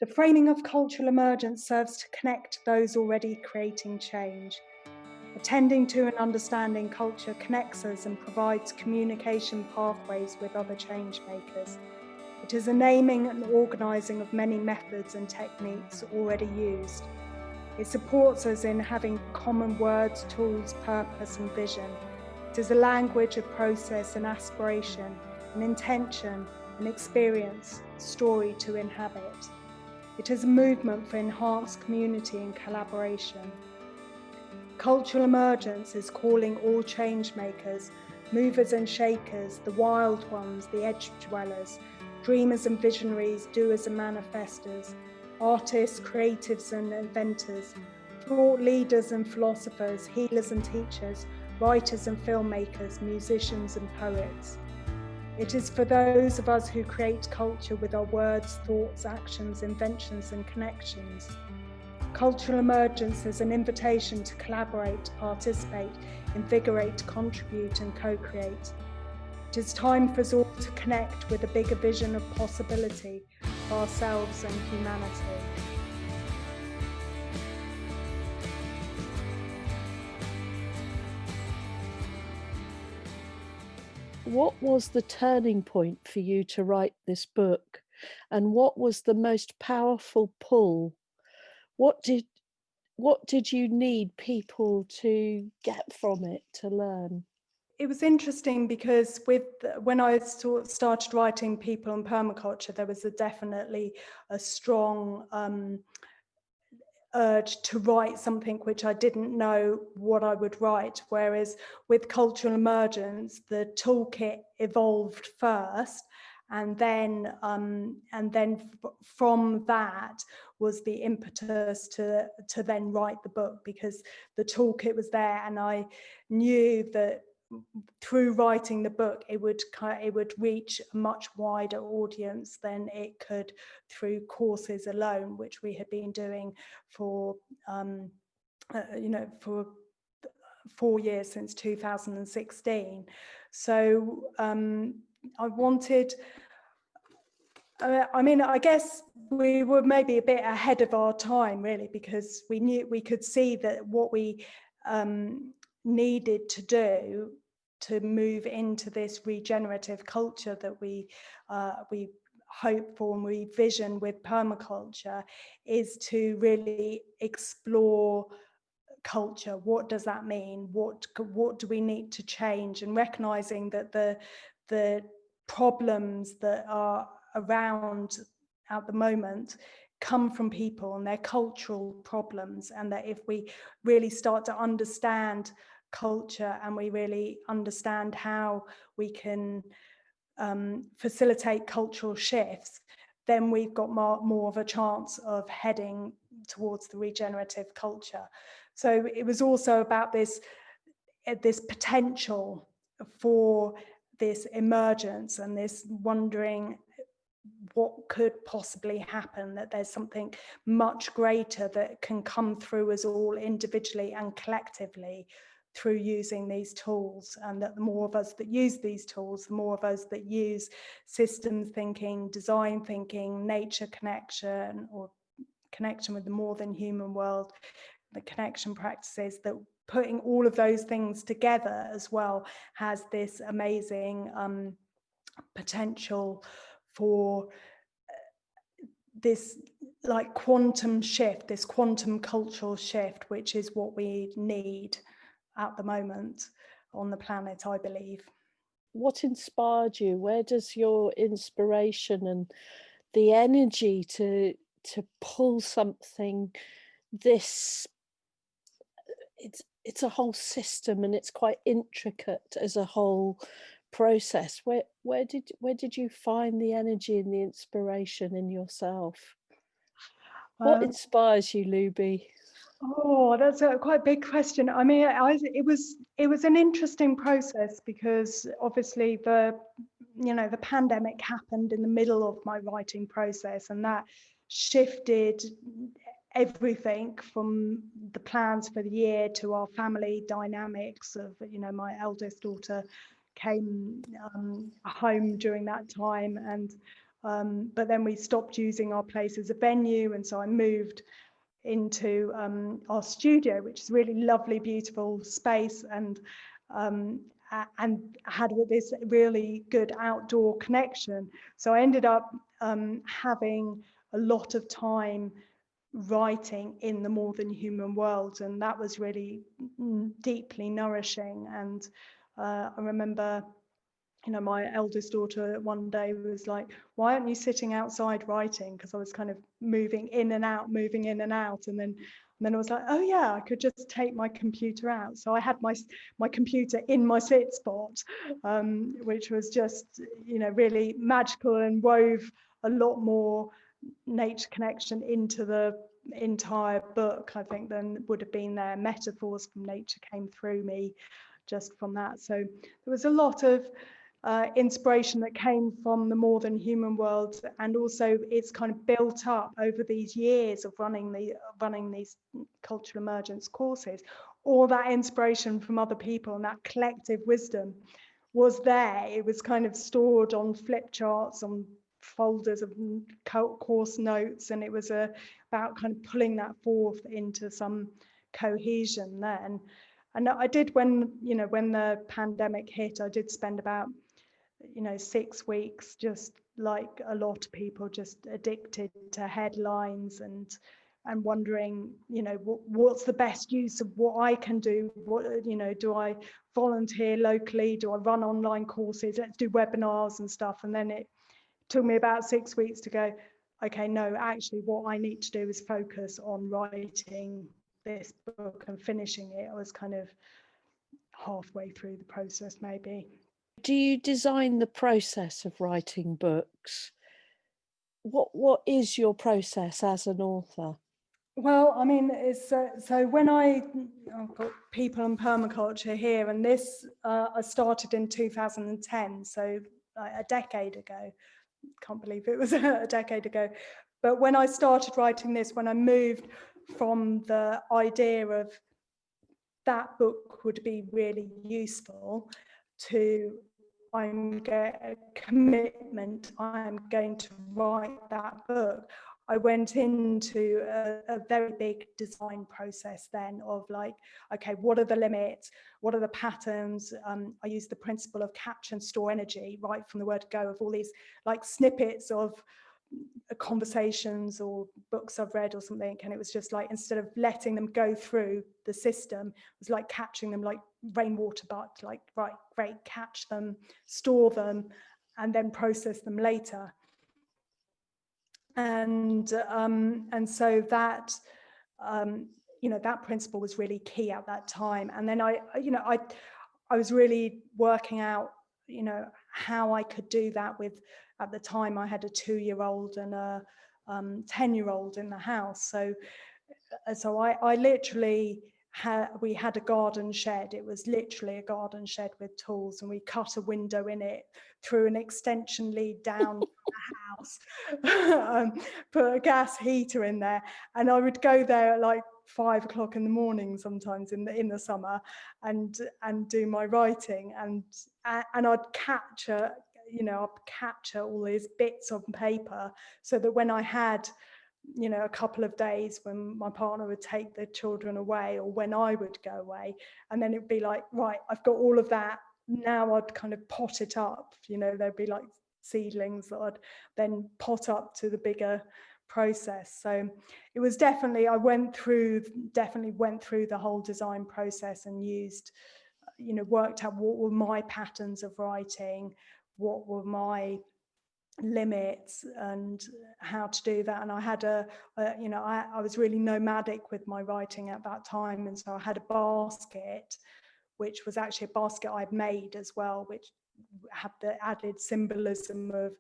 The framing of cultural emergence serves to connect those already creating change. Attending to and understanding culture connects us and provides communication pathways with other change makers. It is a naming and organising of many methods and techniques already used. It supports us in having common words, tools, purpose and vision. It is a language of process and aspiration, an intention, an experience, story to inhabit. It is a movement for enhanced community and collaboration. Cultural emergence is calling all change makers, movers and shakers, the wild ones, the edge dwellers, dreamers and visionaries, doers and manifestors, artists, creatives and inventors, thought leaders and philosophers, healers and teachers, writers and filmmakers, musicians and poets. It is for those of us who create culture with our words, thoughts, actions, inventions and connections. Cultural emergence is an invitation to collaborate, participate, invigorate, contribute and co-create. It is time for us all to connect with a bigger vision of possibility for ourselves and humanity. What was the turning point for you to write this book? And what was the most powerful pull? What did you need people to get from it, to learn? It was interesting because when I started writing People and Permaculture, there was definitely a strong urge to write something which I didn't know what I would write. Whereas with Cultural Emergence, the toolkit evolved first, and then from that was the impetus to then write the book, because the toolkit was there, and I knew that through writing the book, it would reach a much wider audience than it could through courses alone, which we had been doing for for 4 years, since 2016. So I wanted. I guess we were maybe a bit ahead of our time, really, because we could see that what we needed to do to move into this regenerative culture that we hope for and we vision with permaculture is to really explore culture. What does that mean? What do we need to change? And recognizing that the problems that are around at the moment come from people and they're cultural problems, and that if we really start to understand culture and we really understand how we can facilitate cultural shifts, then we've got more of a chance of heading towards the regenerative culture. So it was also about this potential for this emergence and this wondering what could possibly happen, that there's something much greater that can come through us all individually and collectively through using these tools, and that the more of us that use these tools, the more of us that use systems thinking, design thinking, nature connection, or connection with the more than human world, the connection practices, that putting all of those things together as well has this amazing potential for this like quantum shift, this quantum cultural shift, which is what we need at the moment on the planet, I believe. What inspired you? Where does your inspiration and the energy to pull something this, it's a whole system and it's quite intricate as a whole process. Where did you find the energy and the inspiration in yourself? What inspires you, Libby? Oh, that's a quite big question. I mean, it was an interesting process, because obviously the pandemic happened in the middle of my writing process, and that shifted everything from the plans for the year to our family dynamics of, my eldest daughter came home during that time, and But then we stopped using our place as a venue, and so I moved into our studio, which is a really lovely, beautiful space, and had this really good outdoor connection. So I ended up having a lot of time writing in the more than human world, and that was really deeply nourishing. And I remember, you know, my eldest daughter one day was like, why aren't you sitting outside writing? Because I was kind of moving in and out. And then I was like, oh yeah, I could just take my computer out. So I had my computer in my sit spot, which was just, you know, really magical, and wove a lot more nature connection into the entire book, I think, than would have been there. Metaphors from nature came through me just from that. So there was a lot of inspiration that came from the more than human world, and also it's kind of built up over these years of running these cultural emergence courses. All that inspiration from other people and that collective wisdom was there. It was kind of stored on flip charts, on folders of course notes, and it was about kind of pulling that forth into some cohesion then. And I did, when the pandemic hit, I did spend about 6 weeks, just like a lot of people, just addicted to headlines and wondering, what's the best use of what I can do? What, do I volunteer locally? Do I run online courses? Let's do webinars and stuff. And then it took me about 6 weeks to go, okay, no, actually what I need to do is focus on writing this book and finishing it. I was kind of halfway through the process, maybe. Do you design the process of writing books? What is your process as an author? Well, I mean, it's so when I've got People and Permaculture here, and this I started in 2010, so a decade ago. Can't believe it was a decade ago. But when I started writing this, when I moved from the idea of that book would be really useful to I'm getting a commitment, I'm going to write that book. I went into a very big design process then of like, okay, what are the limits? What are the patterns? I use the principle of capture and store energy right from the word go, of all these like snippets of conversations or books I've read or something, and it was just like, instead of letting them go through the system, it was like catching them like rainwater, but like, right, great, catch them, store them, and then process them later. And so that that principle was really key at that time. And then I was really working out how I could do that with, at the time I had a 2-year-old and a 10-year-old in the house. So I literally we had a garden shed. It was literally a garden shed with tools, and we cut a window in it, threw an extension lead down the house, put a gas heater in there, and I would go there at like 5 o'clock in the morning sometimes in the summer, and do my writing, and I'd capture all these bits on paper, so that when I had a couple of days when my partner would take the children away, or when I would go away, and then it'd be like, right, I've got all of that. Now I'd kind of pot it up, there'd be like seedlings that I'd then pot up to the bigger process. So it was definitely, I definitely went through the whole design process and used, worked out what were my patterns of writing, what were my limits, and how to do that. And I had I was really nomadic with my writing at that time, and so I had a basket, which was actually a basket I'd made as well, which had the added symbolism of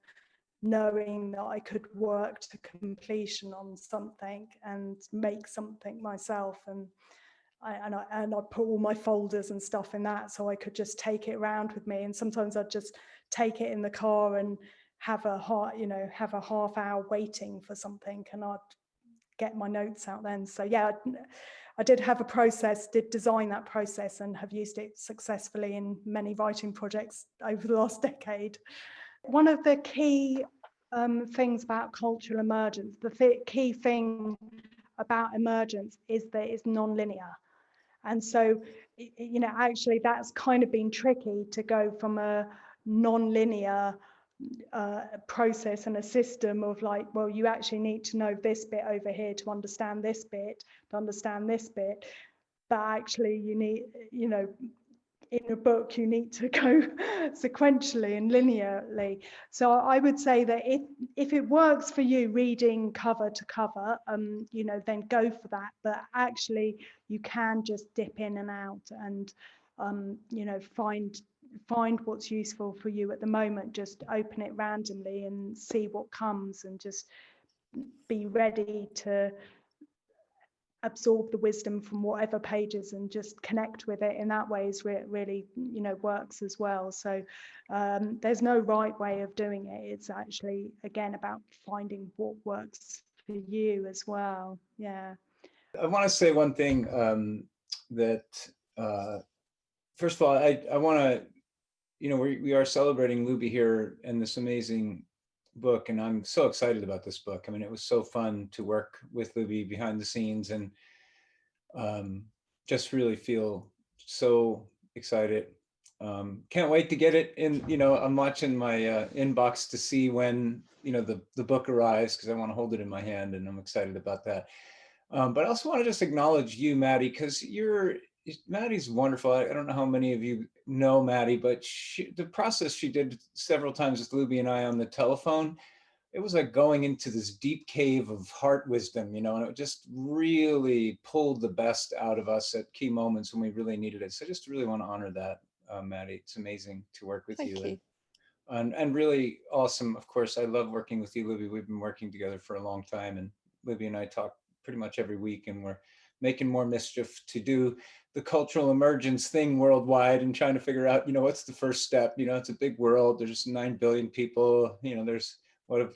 knowing that I could work to completion on something and make something myself. And I put all my folders and stuff in that, so I could just take it around with me. And sometimes I'd just take it in the car and have a half hour waiting for something, and I'd get my notes out then. So yeah, I did have a process, did design that process, and have used it successfully in many writing projects over the last decade. One of the key things about cultural emergence. The key thing about emergence is that it's non-linear. And so, you know, actually that's kind of been tricky to go from a non-linear process and a system of like, well, you actually need to know this bit over here to understand this bit, but actually you need, you know, in a book you need to go sequentially and linearly. So I would say that if it works for you reading cover to cover, you know, then go for that. But actually you can just dip in and out and you know, find what's useful for you at the moment. Just open it randomly and see what comes, and just be ready to absorb the wisdom from whatever pages and just connect with it in that way is really, you know, works as well. So there's no right way of doing it. It's actually, again, about finding what works for you as well. Yeah. I want to say one thing, that first of all, I want to, you know, we are celebrating Libby here and this amazing book, and I'm so excited about this book. I mean, it was so fun to work with Libby behind the scenes, and just really feel so excited. Can't wait to get it in. You know, I'm watching my inbox to see when, you know, the book arrives, because I want to hold it in my hand, and I'm excited about that. But I also want to just acknowledge you, Maddy, because Maddy's wonderful. I don't know how many of you know Maddy, but the process she did several times with Libby and I on the telephone, it was like going into this deep cave of heart wisdom, you know, and it just really pulled the best out of us at key moments when we really needed it. So I just really want to honor that, Maddy. It's amazing to work with you. Thank you. And really awesome. Of course, I love working with you, Libby. We've been working together for a long time, and Libby and I talk pretty much every week, and we're making more mischief to do the cultural emergence thing worldwide, and trying to figure out, you know, what's the first step. You know, it's a big world. There's 9 billion people. You know, there's a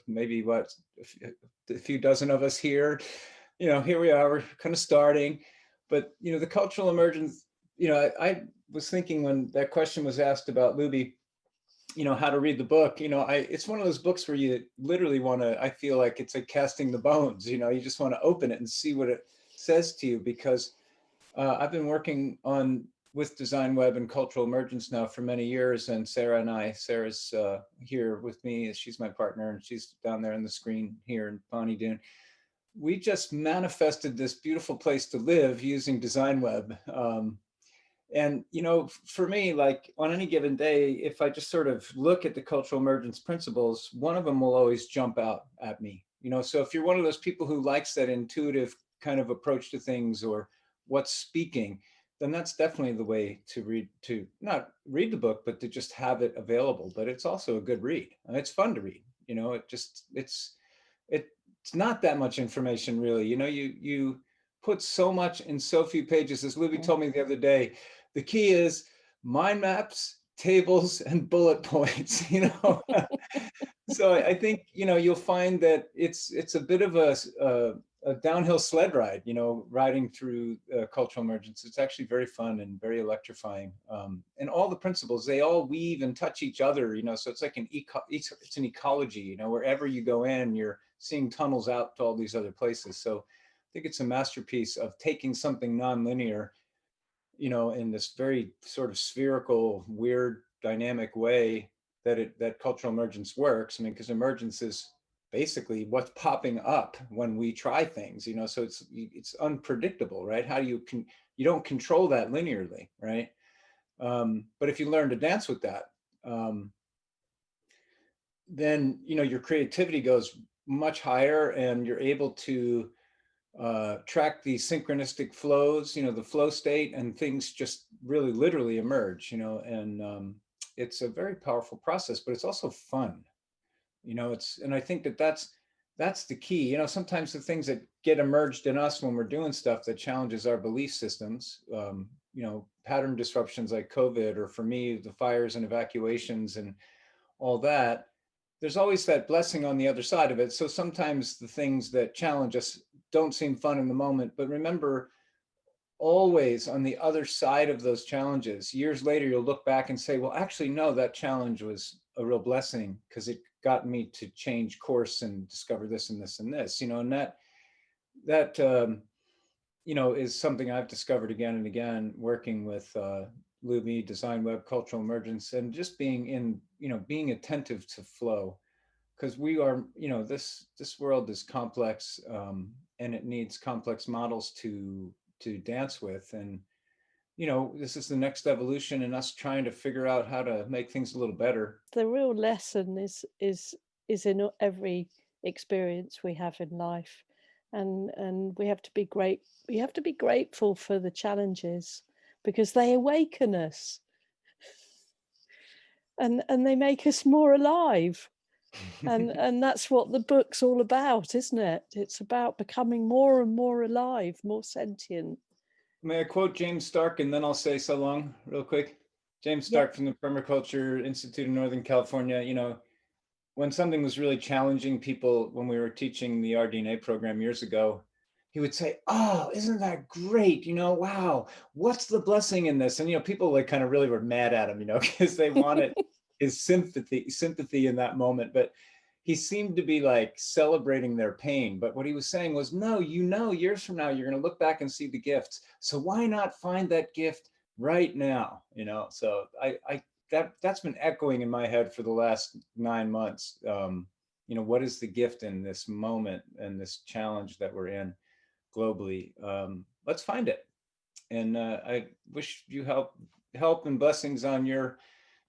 few dozen of us here. You know, here we are, we're kind of starting. But, you know, the cultural emergence, you know, I was thinking when that question was asked about Libby, you know, how to read the book, you know, it's one of those books where you literally want to, I feel like it's like casting the bones, you know, you just want to open it and see what it says to you, because I've been working with Design Web and Cultural Emergence now for many years, and Sarah's here with me, she's my partner, and she's down there on the screen here in Bonnie Doon. We just manifested this beautiful place to live using Design Web. And, you know, for me, like on any given day, if I just sort of look at the cultural emergence principles, one of them will always jump out at me. You know, so if you're one of those people who likes that intuitive kind of approach to things, or what's speaking, then that's definitely the way to not read the book, but to just have it available. But it's also a good read. And it's fun to read. You know, it's not that much information, really. You know, you put so much in so few pages. As Libby told me the other day, the key is mind maps, tables, and bullet points, you know. So I think, you know, you'll find that it's a bit of a downhill sled ride, you know, riding through cultural emergence. It's actually very fun and very electrifying. And all the principles, they all weave and touch each other, you know, so it's like it's an ecology, you know, wherever you go in, you're seeing tunnels out to all these other places. So I think it's a masterpiece of taking something nonlinear, you know, in this very sort of spherical, weird, dynamic way that cultural emergence works. I mean, because emergence is basically what's popping up when we try things, you know, so it's unpredictable, right? You don't control that linearly, right? But if you learn to dance with that, then, you know, your creativity goes much higher, and you're able to track the synchronistic flows, you know, the flow state, and things just really literally emerge, you know, and it's a very powerful process, but it's also fun, you know, and I think that's the key. You know, sometimes the things that get emerged in us when we're doing stuff that challenges our belief systems, you know, pattern disruptions like COVID, or for me, the fires and evacuations and all that, there's always that blessing on the other side of it. So sometimes the things that challenge us don't seem fun in the moment, but remember, always on the other side of those challenges, years later, you'll look back and say, well, actually, no, that challenge was a real blessing, because it gotten me to change course and discover this and this and this, and that is something I've discovered again and again working with Libby, Design Web, Cultural Emergence, and just being attentive to flow, because we are, this world is complex, and it needs complex models to dance with, and this is the next evolution in us trying to figure out how to make things a little better. The real lesson is in every experience we have in life, and we have to be grateful for the challenges, because they awaken us and they make us more alive. And that's what the book's all about, isn't it? It's about becoming more and more alive, more sentient. May I quote James Stark, and then I'll say so long real quick? James Stark from the Permaculture Institute in Northern California. When something was really challenging people, when we were teaching the RDNA program years ago, he would say, "Oh, isn't that great? Wow, what's the blessing in this?" And, people like kind of really were mad at him, because they wanted his sympathy in that moment. But he seemed to be like celebrating their pain. But what he was saying was, no, years from now, you're going to look back and see the gifts. So why not find that gift right now? So that's been echoing in my head for the last 9 months. What is the gift in this moment and this challenge that we're in globally? Let's find it. And I wish you help and blessings on your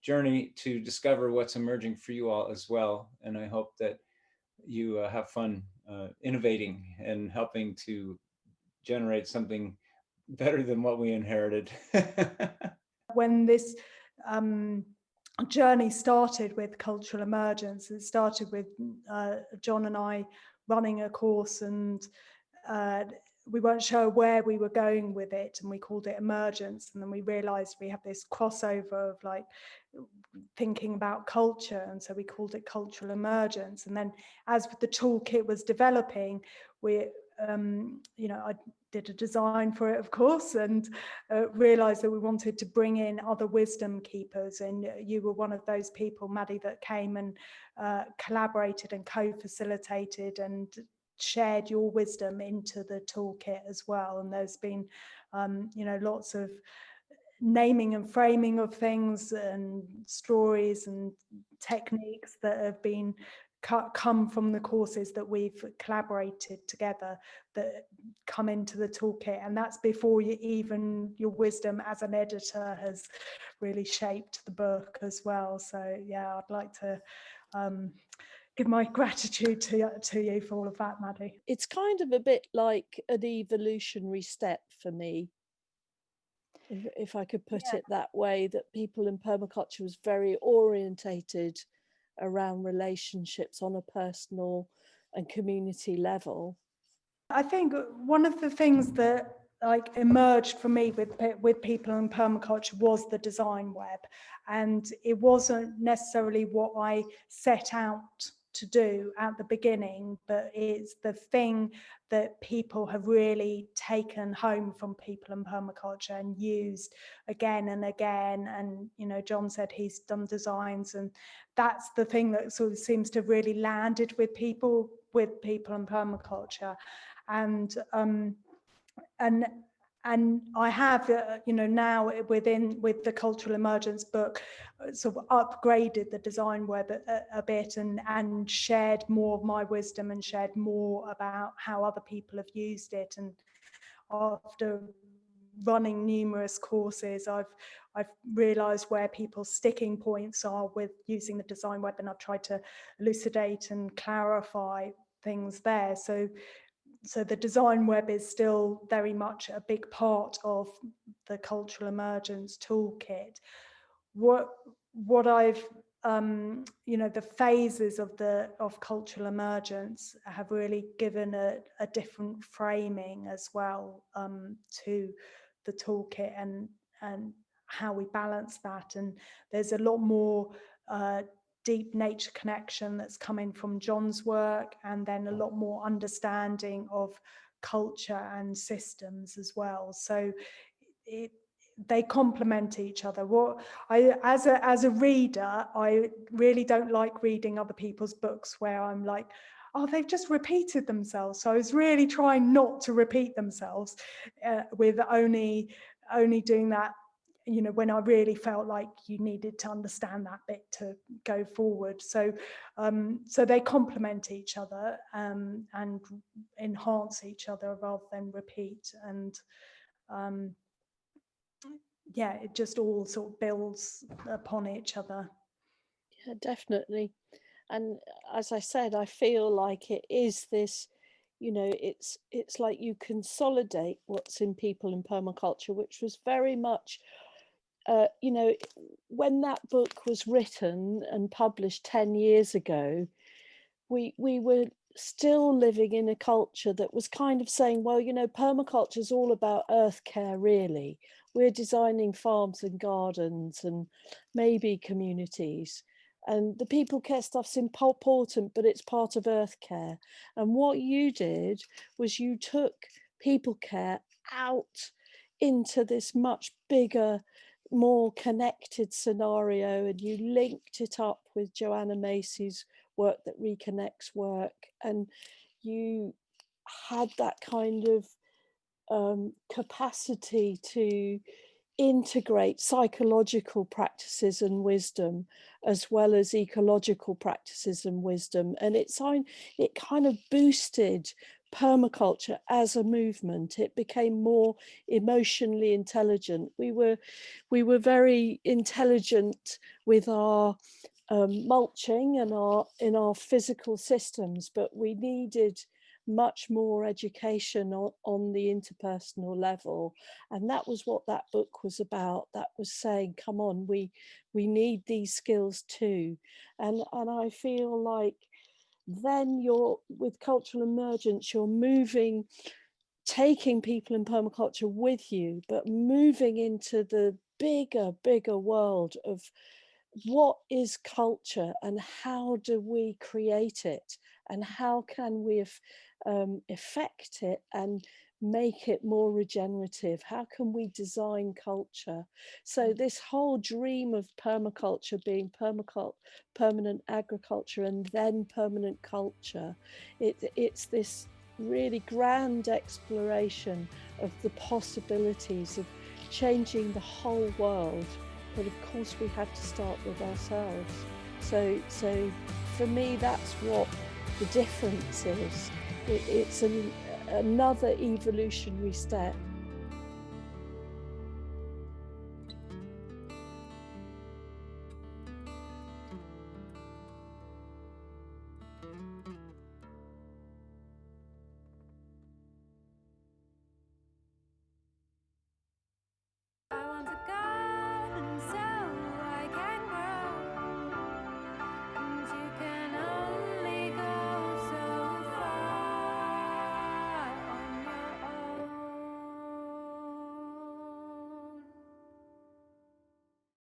journey to discover what's emerging for you all as well. And I hope that you have fun innovating and helping to generate something better than what we inherited. When this journey started with Cultural Emergence, it started with Jon and I running a course, and we weren't sure where we were going with it, and we called it Emergence. And then we realized we have this crossover of like thinking about culture, and so we called it Cultural Emergence. And then as the toolkit was developing, I did a design for it, of course, and realized that we wanted to bring in other wisdom keepers, and you were one of those people, Maddy, that came and collaborated and co-facilitated and shared your wisdom into the toolkit as well. And there's been lots of naming and framing of things and stories and techniques that have been come from the courses that we've collaborated together that come into the toolkit. And that's before your wisdom as an editor has really shaped the book as well. So yeah, I'd like to give my gratitude to you for all of that, Maddy. It's kind of a bit like an evolutionary step for me, if I could put it that way, that people in permaculture was very orientated around relationships on a personal and community level. I think one of the things that emerged for me with people in permaculture was the design web, and it wasn't necessarily what I set out to do at the beginning, but it's the thing that people have really taken home from people in permaculture and used again and again. And Jon said he's done designs, and that's the thing that sort of seems to have really landed with people in permaculture. And I have now with the Cultural Emergence book sort of upgraded the design web a bit and shared more of my wisdom and shared more about how other people have used it. And after running numerous courses, I've realized where people's sticking points are with using the design web, and I've tried to elucidate and clarify things there. So the design web is still very much a big part of the Cultural Emergence toolkit. What I've the phases of Cultural Emergence have really given a different framing as well to the toolkit and how we balance that. And there's a lot more deep nature connection that's coming from Jon's work, and then a lot more understanding of culture and systems as well. So they complement each other. As a reader, I really don't like reading other people's books where I'm like, oh, they've just repeated themselves. So I was really trying not to repeat themselves, with only doing that, you know, when I really felt like you needed to understand that bit to go forward. So so they complement each other, and enhance each other rather than repeat. And yeah, it just all sort of builds upon each other. Yeah, definitely. And as I said, I feel like it is this, you know, it's like you consolidate what's in people in permaculture, which was very much, you know, when that book was written and published 10 years ago, we were still living in a culture that was kind of saying, well, you know, permaculture is all about earth care, really. We're designing farms and gardens and maybe communities. And the people care stuff's important, but it's part of earth care. And what you did was you took people care out into this much bigger, more connected scenario, and you linked it up with Joanna Macy's work that reconnects work, and you had that kind of capacity to integrate psychological practices and wisdom as well as ecological practices and wisdom, and it kind of boosted permaculture as a movement. It became more emotionally intelligent. We were very intelligent with our mulching and in our physical systems, but we needed much more education on the interpersonal level, and that was what that book was about. That was saying, come on, we need these skills too. And I feel like then you're with Cultural Emergence, you're taking people in permaculture with you, but moving into the bigger world of what is culture and how do we create it and how can we affect it and make it more regenerative? How can we design culture? So this whole dream of permaculture being permanent agriculture and then permanent culture, it's this really grand exploration of the possibilities of changing the whole world. But of course we have to start with ourselves. So for me, that's what the difference is. It's another evolutionary step